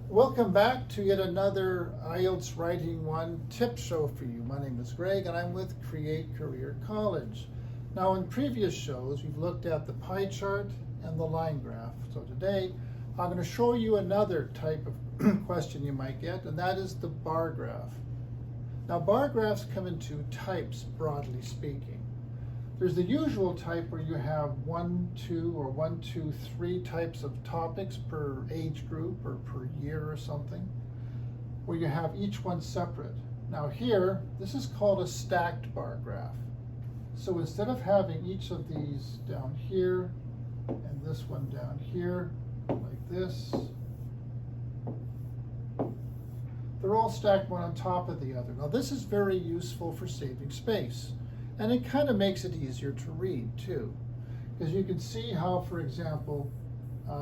Welcome back to yet another IELTS Writing 1 tip show for you. My name is Greg and I'm with Create Career College. Now in previous shows we've looked at the pie chart and the line graph. So today I'm going to show you another type of question you might get, and that is the bar graph. Now bar graphs come in two types, broadly speaking. There's the usual type where you have 1, 2, or 1, 2, 3 types of topics per age group or per year or something, where you have each one separate. Now here, this is called a stacked bar graph. So instead of having each of these down here and this one down here, like this, they're all stacked one on top of the other. Now this is very useful for saving space. And it kind of makes it easier to read too, because you can see how, for example,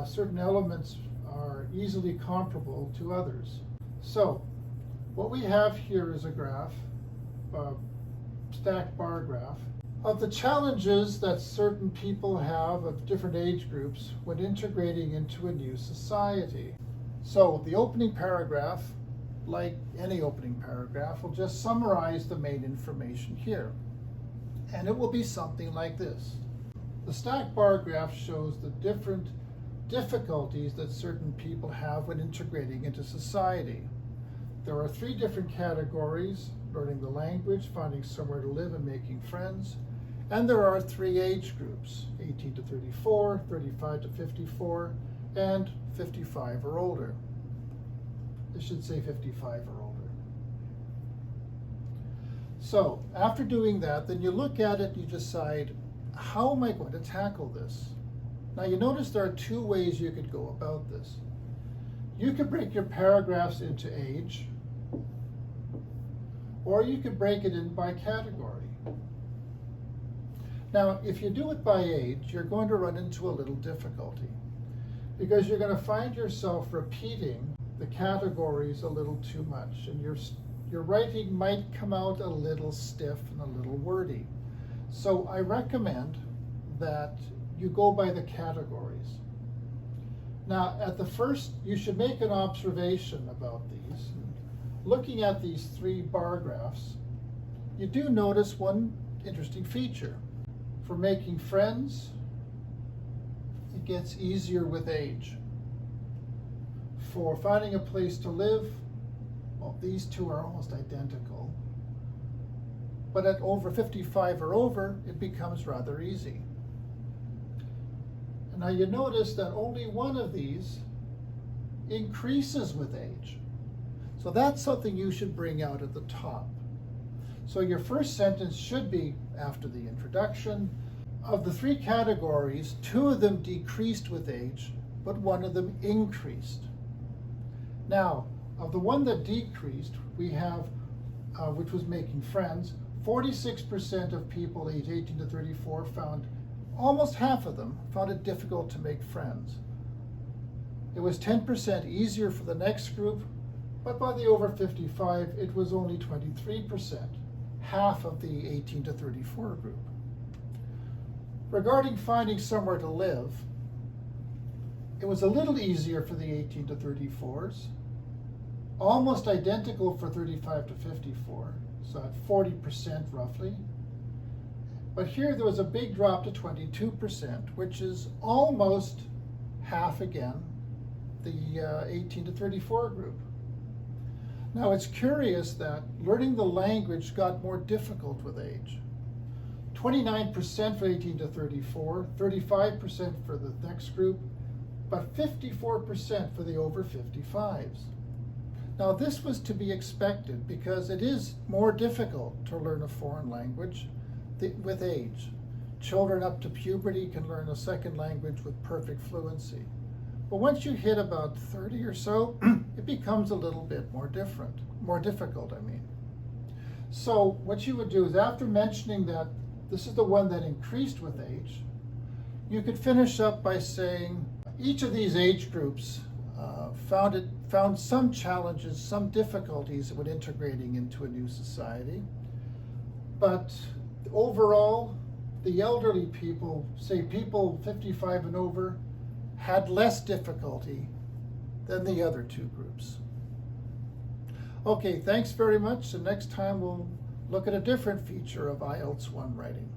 certain elements are easily comparable to others. So what we have here is a graph, a stacked bar graph, of the challenges that certain people have of different age groups when integrating into a new society. So the opening paragraph, like any opening paragraph, will just summarize the main information here. And it will be something like this. The stacked bar graph shows the different difficulties that certain people have when integrating into society. There are 3 different categories: learning the language, finding somewhere to live, and making friends. And there are 3 age groups: 18 to 34, 35 to 54, and 55 or older. It should say 55 or older. So after doing that, then you look at it and you decide, how am I going to tackle this? Now you notice there are 2 ways you could go about this. You could break your paragraphs into age, or you could break it in by category. Now if you do it by age, you're going to run into a little difficulty, because you're going to find yourself repeating the categories a little too much, and your writing might come out a little stiff and a little wordy. So I recommend that you go by the categories. Now at the first, you should make an observation about these. Looking at these 3 bar graphs, you do notice one interesting feature. For making friends, it gets easier with age. For finding a place to live, well, these 2 are almost identical. But at over 55 or over, it becomes rather easy. And now you notice that only one of these increases with age. So that's something you should bring out at the top. So your first sentence should be after the introduction. Of the 3 categories, 2 of them decreased with age, but 1 of them increased. Now, of the one that decreased, we have, which was making friends, 46% of people aged 18 to 34 found, almost half of them, found it difficult to make friends. It was 10% easier for the next group, but by the over 55, it was only 23%, half of the 18 to 34 group. Regarding finding somewhere to live, it was a little easier for the 18 to 34s, almost identical for 35 to 54, so at 40% roughly. But here there was a big drop to 22%, which is almost half again the 18 to 34 group. Now it's curious that learning the language got more difficult with age. 29% for 18 to 34, 35% for the next group, but 54% for the over 55s. Now this was to be expected because it is more difficult to learn a foreign language with age. Children up to puberty can learn a second language with perfect fluency. But once you hit about 30 or so, it becomes a little bit more difficult. So what you would do is, after mentioning that this is the one that increased with age, you could finish up by saying each of these age groups found some challenges, some difficulties when integrating into a new society. But overall, the elderly people, say people 55 and over, had less difficulty than the other two groups. Okay, thanks very much. The next time we'll look at a different feature of IELTS 1 writing.